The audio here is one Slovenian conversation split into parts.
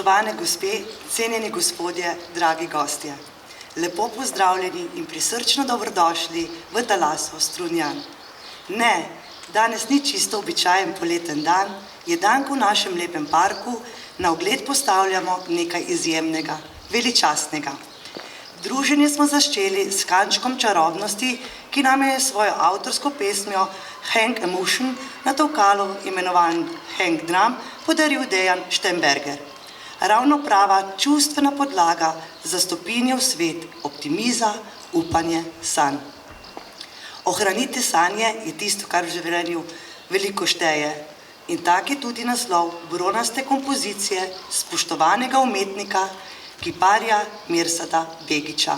Spoštovane gospe, cenjeni gospodje, dragi gostje, lepo pozdravljeni in prisrčno dobrodošli v Talasu Strunjan. Ne, danes ni čisto običajen poleten dan, je dan, ko v našem lepem parku na ogled postavljamo nekaj izjemnega, veličastnega. Druženje smo začeli s kančkom čarobnosti, ki nam je svojo avtorsko pesmijo Hank Emotion na tolkalu imenovan Hank Drum podaril Dejan Štemberger. Ravno prava čustvena podlaga za stopinje v svet, optimiza, upanje, sanj. Ohraniti sanje je tisto, kar v življenju veliko šteje. In tak je tudi naslov bronaste kompozicije spoštovanega umetnika, kiparja Mirsada Begića,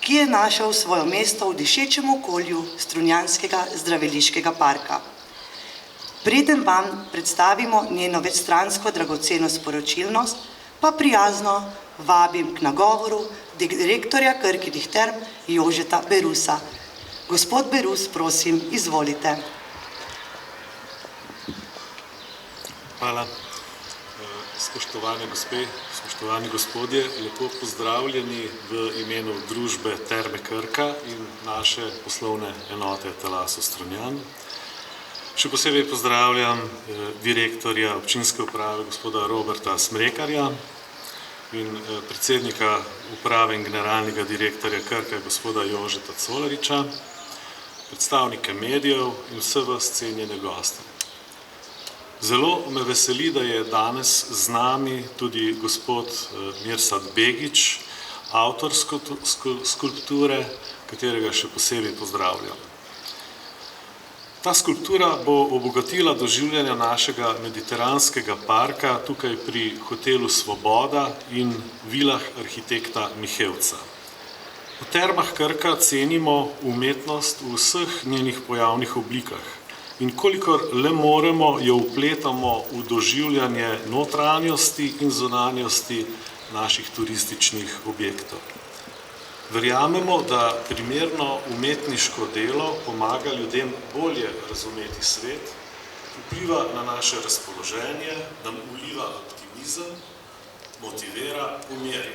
ki je našel svoje mesto v dišečem okolju Strunjanskega zdraviliškega parka. Preden vam predstavimo njeno večstransko dragoceno sporočilnost, pa prijazno vabim k nagovoru direktorja Krkinih term Jožeta Berusa. Gospod Berus, prosim, izvolite. Hvala. Spoštovane gospe, spoštovani gospodje, lepo pozdravljeni v imenu družbe Terme Krka in naše poslovne enote Talaso Strunjan. Še posebej pozdravljam direktorja občinske uprave gospoda Roberta Smrekarja in predsednika uprave in generalnega direktorja Krka gospoda Jožeta Colariča, predstavnike medijev in vse vas cenjene goste. Zelo me veseli, da je danes z nami tudi gospod Mirsad Begić, avtor skulpture, katerega še posebej pozdravljam. Ta skulptura bo obogatila doživljanja našega mediteranskega parka tukaj pri hotelu Svoboda in vilah arhitekta Mihevca. V Termah Krka cenimo umetnost v vseh njenih pojavnih oblikah. In kolikor le moremo, jo vpletamo v doživljanje notranjosti in zunanjosti naših turističnih objektov. Verjamemo, da primerno umetniško delo pomaga ljudem bolje razumeti svet, vpliva na naše razpoloženje, nam vliva optimizem, motivira, umirja.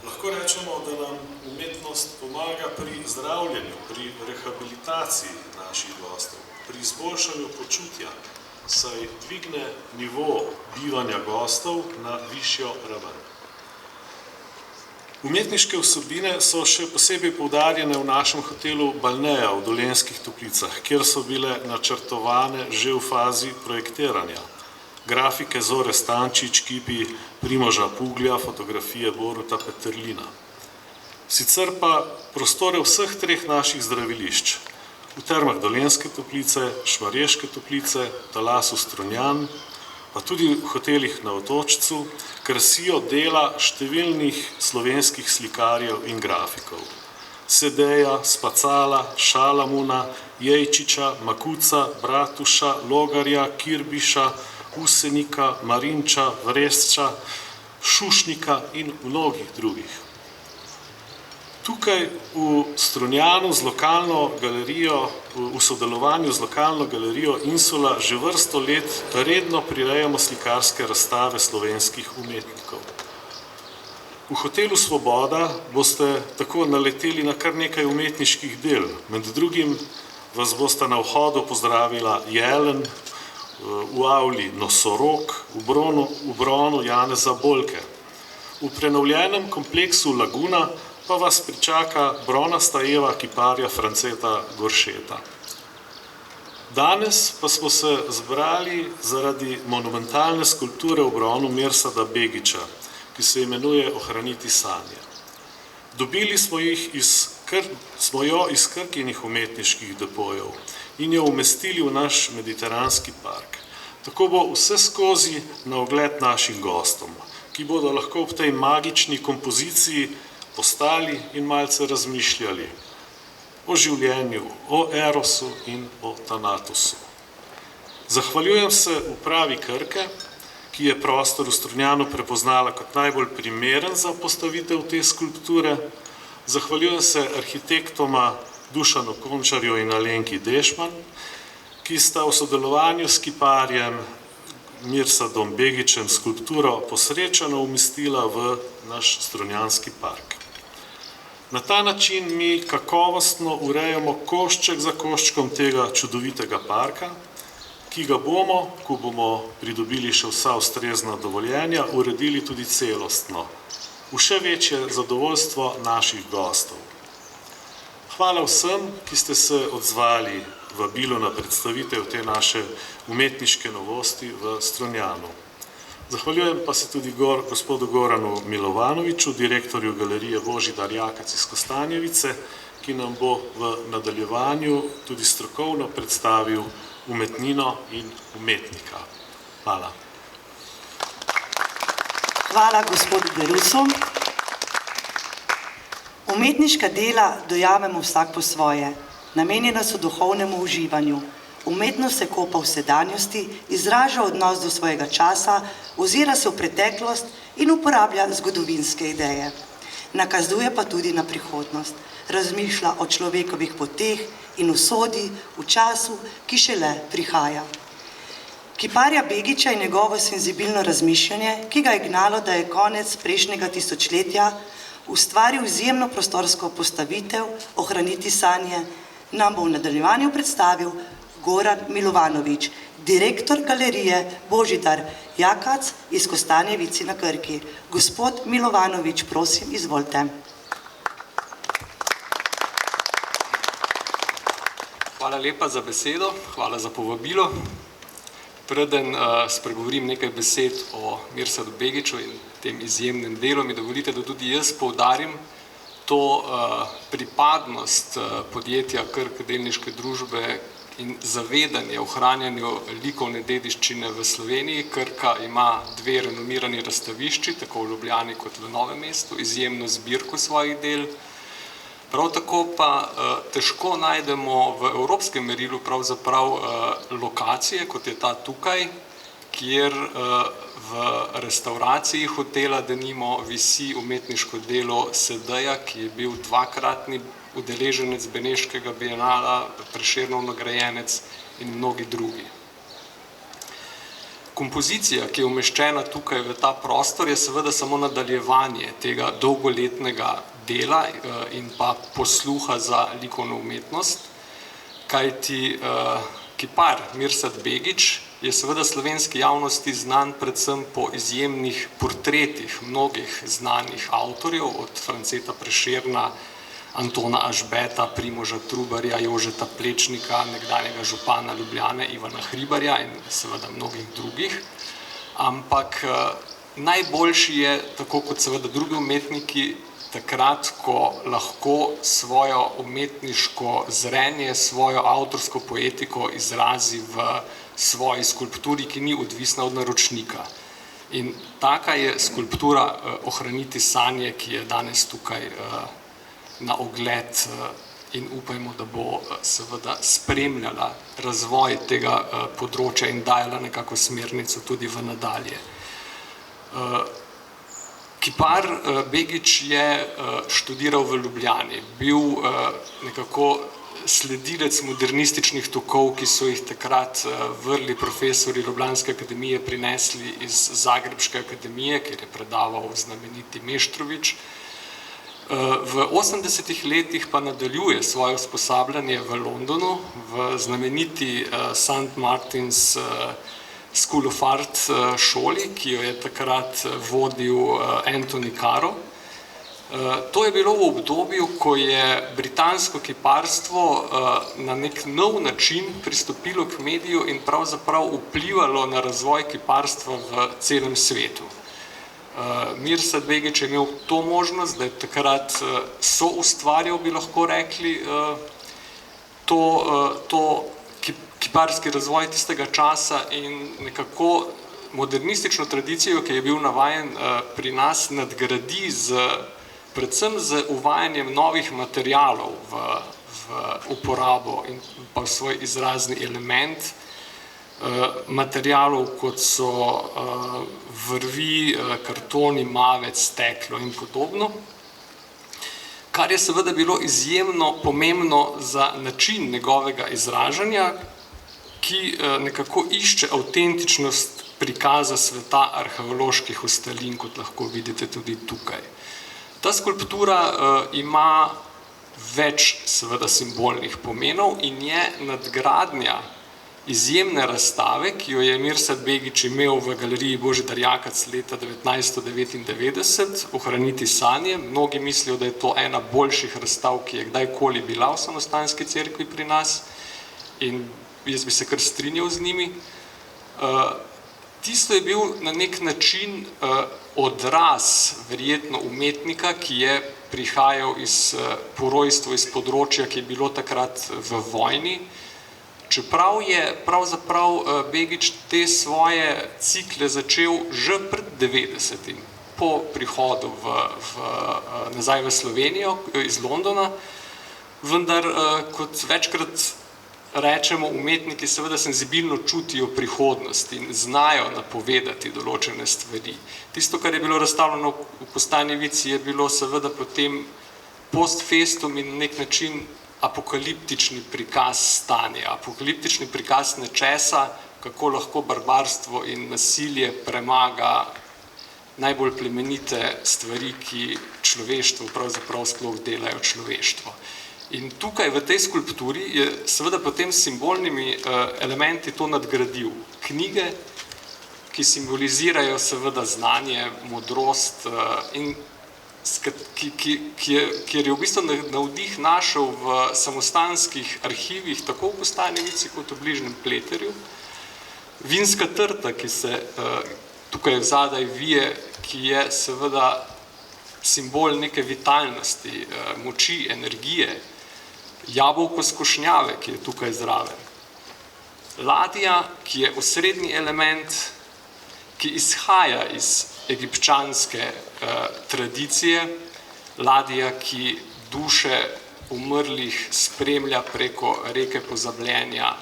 Lahko rečemo, da nam umetnost pomaga pri zdravljenju, pri rehabilitaciji naših gostov, pri izboljšanju počutja, saj dvigne nivo bivanja gostov na višjo raven. Umetniške vsebine so še posebej poudarjene v našem hotelu Balneja v Dolenjskih Toplicah, kjer so bile načrtovane že v fazi projektiranja. Grafike Zore Stančič, kipi Primoža Puglja, fotografije Boruta Peterlina. Sicer pa prostore vseh treh naših zdravilišč, v Termah Dolenjske Toplice, Šmarješke Toplice, Talasu Strunjan, pa tudi v hotelih na Otočcu, krasijo dela številnih slovenskih slikarjev in grafikov. Sedeja, Spacala, Šalamuna, Jejčiča, Makuca, Bratuša, Logarja, Kirbiša, Usenika, Marinča, Vresča, Šušnika in mnogih drugih. Tukaj v Strunjanu z lokalno galerijo, v sodelovanju z lokalno galerijo Insula že vrsto let redno prirejamo slikarske razstave slovenskih umetnikov. V hotelu Svoboda boste tako naleteli na kar nekaj umetniških del. Med drugim vas bosta na vhodu pozdravila Jelen, v avli Nosorog, v bronu Janeza Bolke. V prenovljenem kompleksu Laguna pa vas pričaka bronasta Eva kiparja Franceta Goršeta. Danes pa smo se zbrali zaradi monumentalne skulpture v bronu Mirsada Begića, ki se imenuje Ohraniti sanje. Dobili smo jo iz Krkinih umetniških depojev in jo umestili v naš mediteranski park. Tako bo vse skozi na ogled našim gostom, ki bodo lahko ob tej magični kompoziciji postali in malce razmišljali o življenju, o erosu in o tanatusu. Zahvaljujem se upravi Krke, ki je prostor v Strunjanu prepoznala kot najbolj primeren za postavitev te skulpture. Zahvaljujem se arhitektoma Dušanu Končarju in Alenki Dešman, ki sta v sodelovanju s kiparjem Mirsadom Begićem skulpturo posrečeno umestila v naš Strunjanski park. Na ta način mi kakovostno urejamo košček za koščkom tega čudovitega parka, ki ga bomo, ko bomo pridobili še vsa ustrezna dovoljenja, uredili tudi celostno, v še večje zadovoljstvo naših gostov. Hvala vsem, ki ste se odzvali vabilu na predstavitev te naše umetniške novosti v Strunjanu. Zahvaljujem pa se tudi gospodu Goranu Milovanoviču, direktorju galerije Božidar Jakac iz Kostanjevice, ki nam bo v nadaljevanju tudi strokovno predstavil umetnino in umetnika. Hvala. Hvala gospodu Berusu. Umetniška dela dojamemo vsak po svoje. Namenjena so duhovnemu uživanju. Umetnost se kopa v sedanjosti, izraža odnos do svojega časa, ozira se v preteklost in uporablja zgodovinske ideje. Nakazuje pa tudi na prihodnost. Razmišlja o človekovih poteh in usodi v času, ki šele prihaja. Kiparja Begića in njegovo senzibilno razmišljanje, ki ga je gnalo, da je konec prejšnjega tisočletja ustvaril izjemno prostorsko postavitev Ohraniti sanje, nam bo v nadaljevanju predstavil Goran Milovanovič, direktor galerije Božidar Jakac iz Kostanjevice na Krki. Gospod Milovanovič, prosim, izvolite. Hvala lepa za besedo, hvala za povabilo. Preden spregovorim nekaj besed o Mirsadu Begiću in tem izjemnem delu, mi dovolite, da tudi jaz poudarim to pripadnost podjetja Krk delniške družbe in zavedanje o ohranjanju likovne dediščine v Sloveniji. Krka ima dve renomirani razstavišči, tako v Ljubljani kot v Novem mestu, izjemno zbirko svojih del. Prav tako pa težko najdemo v evropskem merilu pravzaprav lokacije, kot je ta tukaj, kjer v restauraciji hotela denimo visi umetniško delo Sedeja, ki je bil dvakratni udeleženec Beneškega bienala, Prešernov nagrajenec in mnogi drugi. Kompozicija, ki je umeščena tukaj v ta prostor, je seveda samo nadaljevanje tega dolgoletnega dela in pa posluha za likovno umetnost, kajti kipar Mirsad Begić je seveda slovenski javnosti znan predvsem po izjemnih portretih mnogih znanih avtorjev, od Franceta Prešerna, Antona Ažbeta, Primoža Trubarja, Jožeta Plečnika, nekdanjega župana Ljubljane Ivana Hribarja in seveda mnogih drugih. Ampak najboljši je, tako kot seveda drugi umetniki, takrat, ko lahko svojo umetniško zrenje, svojo avtorsko poetiko izrazi v svoji skulpturi, ki ni odvisna od naročnika. In taka je skulptura Ohraniti sanje, ki je danes tukaj na ogled in upajmo, da bo seveda spremljala razvoj tega področja in dajala nekako smernico tudi v nadalje. Kipar Begić je študiral v Ljubljani, bil nekako sledilec modernističnih tokov, ki so jih takrat vrli profesori Ljubljanske akademije prinesli iz Zagrebške akademije, kjer je predaval znameniti Meštrović. V 80-ih letih pa nadaljuje svoje usposabljanje v Londonu, v znameniti St. Martin's School of Art šoli, ki jo je takrat vodil Anthony Caro. To je bilo v obdobju, ko je britansko kiparstvo na nek nov način pristopilo k mediju in pravzaprav vplivalo na razvoj kiparstva v celem svetu. Mirsad Begić je imel to možnost, da je takrat soustvarjal, bi lahko rekli, to kiparski razvoj tistega časa in nekako modernistično tradicijo, ki je bil navajen pri nas, nadgradi predvsem z uvajanjem novih materialov v uporabo in pa v svoj izrazni element, materialov, kot so vrvi, kartoni, mavec, steklo in podobno, kar je seveda bilo izjemno pomembno za način njegovega izražanja, ki nekako išče avtentičnost prikaza sveta arheoloških ostalin, kot lahko vidite tudi tukaj. Ta skulptura ima več seveda simbolnih pomenov in je nadgradnja izjemne razstave, ki jo je Mirsad Begić imel v galeriji Božidar Jakac leta 1999, Ohraniti sanje. Mnogi mislijo, da je to ena boljših razstav, ki je kdajkoli bila v Samostanski cerkvi pri nas, in jaz bi se kar strinjal z njimi. Tisto je bil na nek način odraz verjetno umetnika, ki je prihajal iz porojstva, iz področja, ki je bilo takrat v vojni. Čeprav je pravzaprav Begić te svoje cikle začel že pred 90. po prihodu nazaj v Slovenijo iz Londona, vendar kot večkrat rečemo, umetniki seveda senzibilno čutijo prihodnost in znajo napovedati določene stvari. Tisto, kar je bilo razstavljeno v Kostanjevici, je bilo seveda potem post festum in na nek način apokaliptični prikaz stanja, apokaliptični prikaz nečesa, kako lahko barbarstvo in nasilje premaga najbolj plemenite stvari, ki človeštvo pravzaprav sploh delajo človeštvo. In tukaj v tej skulpturi je seveda potem s simbolnimi elementi to nadgradil. Knjige, ki simbolizirajo seveda znanje, modrost in kjer je v bistvu navdih našel v samostanskih arhivih, tako v Kostanjevici kot v bližnjem Pleterju. Vinska trta, ki se tukaj zadaj vije, ki je seveda simbol neke vitalnosti, moči, energije. Jabolko skošnjave, ki je tukaj zraven. Ladja, ki je osrednji element, ki izhaja iz egipčanske tradicije, ladja, ki duše umrlih spremlja preko reke pozabljenja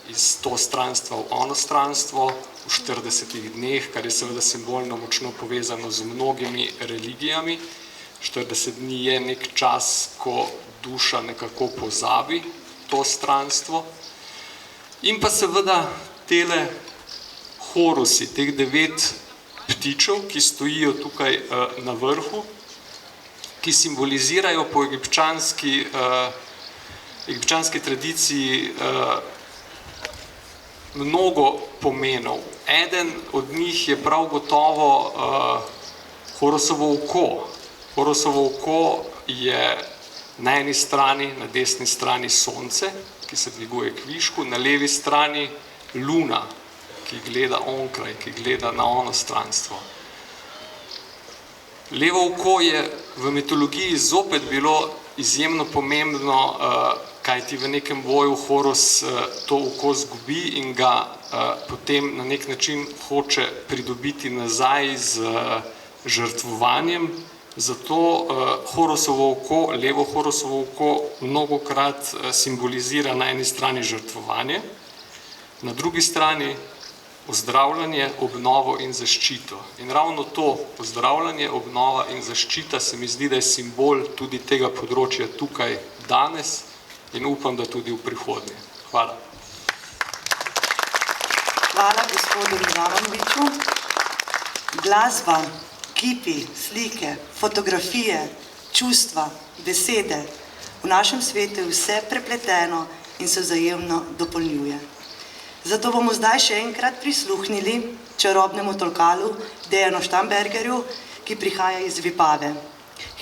iz to stranstva v ono stranstvo v 40 dneh, kar je seveda simbolno močno povezano z mnogimi religijami. 40 dni je nek čas, ko duša nekako pozabi to stranstvo. In pa seveda tele horusi, teh 9 ptičev, ki stojijo tukaj na vrhu, ki simbolizirajo po egipčanski tradiciji mnogo pomenov. Eden od njih je prav gotovo Horusovo oko. Horusovo oko je na eni strani, na desni strani sonce, ki se dviguje k višku, na levi strani luna, ki gleda onkraj, ki gleda na ono stranstvo. Levo oko je v mitologiji zopet bilo izjemno pomembno, kajti v nekem boju Horus to oko zgubi in ga potem na nek način hoče pridobiti nazaj z žrtvovanjem. Zato Horusovo oko, levo Horusovo oko, mnogokrat simbolizira na eni strani žrtvovanje, na drugi strani ozdravljanje, obnovo in zaščito. In ravno to ozdravljanje, obnova in zaščita se mi zdi, da je simbol tudi tega področja tukaj danes in upam, da tudi v prihodnje. Hvala. Hvala gospodu Milovanoviću. Glasba, kipi, slike, fotografije, čustva, besede. V našem svetu je vse prepleteno in se vzajemno dopolnjuje. Zato bomo zdaj še enkrat prisluhnili čarobnemu tolkalu Dejanu Štambergerju, ki prihaja iz Vipave.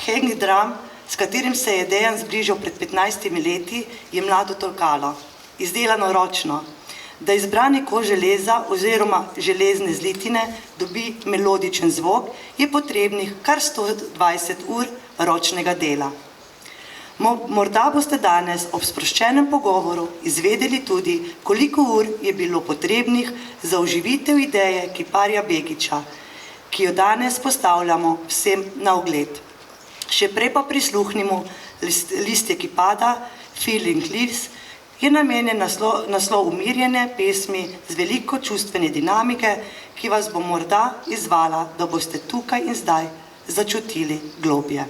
Hang drum, s katerim se je Dejan zbližal pred 15 leti, je mlado tolkalo, izdelano ročno. Da izbrani kos železa oziroma železne zlitine dobi melodičen zvok, je potrebnih kar 120 ur ročnega dela. Morda boste danes ob sproščenem pogovoru izvedeli tudi, koliko ur je bilo potrebnih za oživitev ideje kiparja Begića, ki jo danes postavljamo vsem na ogled. Še prej pa prisluhnimo Listje kipada, Feeling Leaves, je namenjen naslov umirjene pesmi z veliko čustvene dinamike, ki vas bo morda izzvala, da boste tukaj in zdaj začutili globje.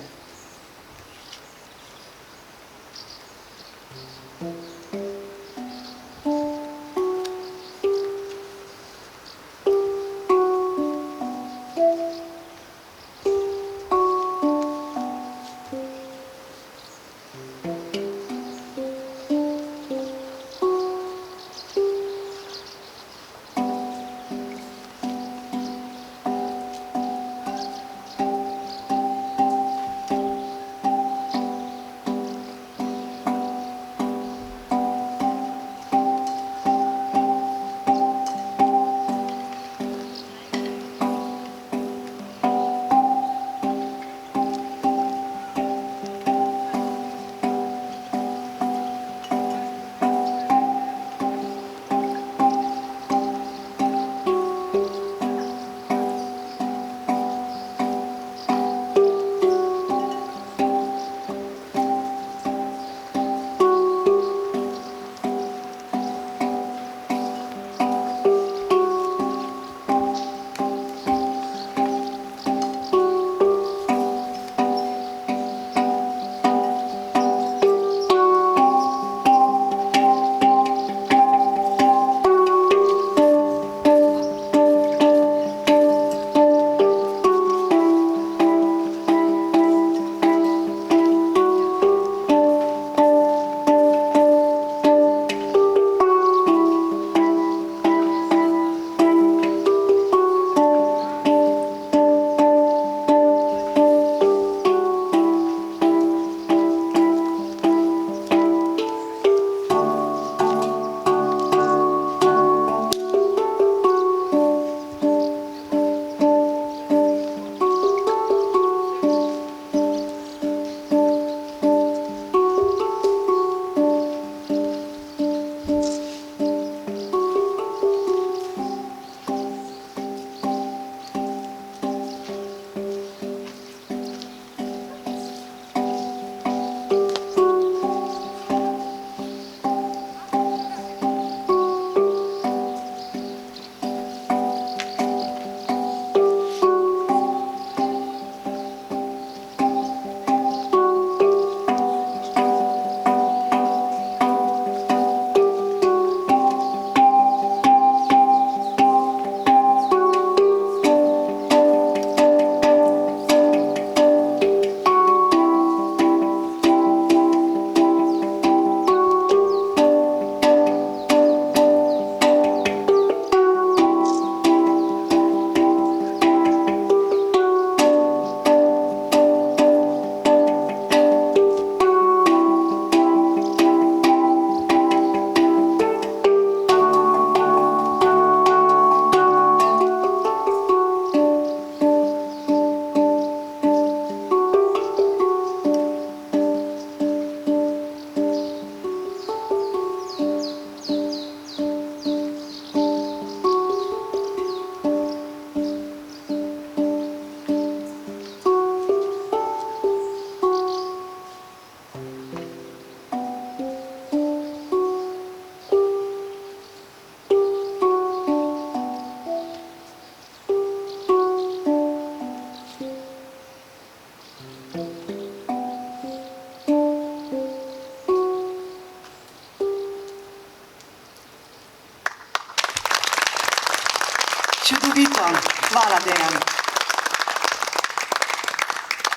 čudovito. Hvala, Dejan.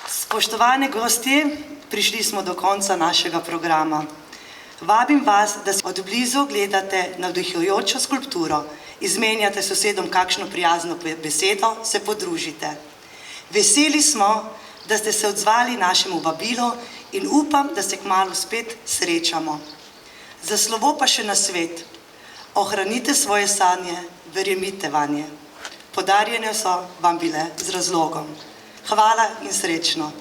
Spoštovane gostje, prišli smo do konca našega programa. Vabim vas, da od blizu gledate navdihujočo skulpturo, izmenjate sosedom kakšno prijazno besedo, se podružite. Veseli smo, da ste se odzvali našemu vabilu in upam, da se kmalu spet srečamo. Za slovo pa še nasvet. Ohranite svoje sanje, verjemite vanje. Podarjene so vam bile z razlogom. Hvala in srečno.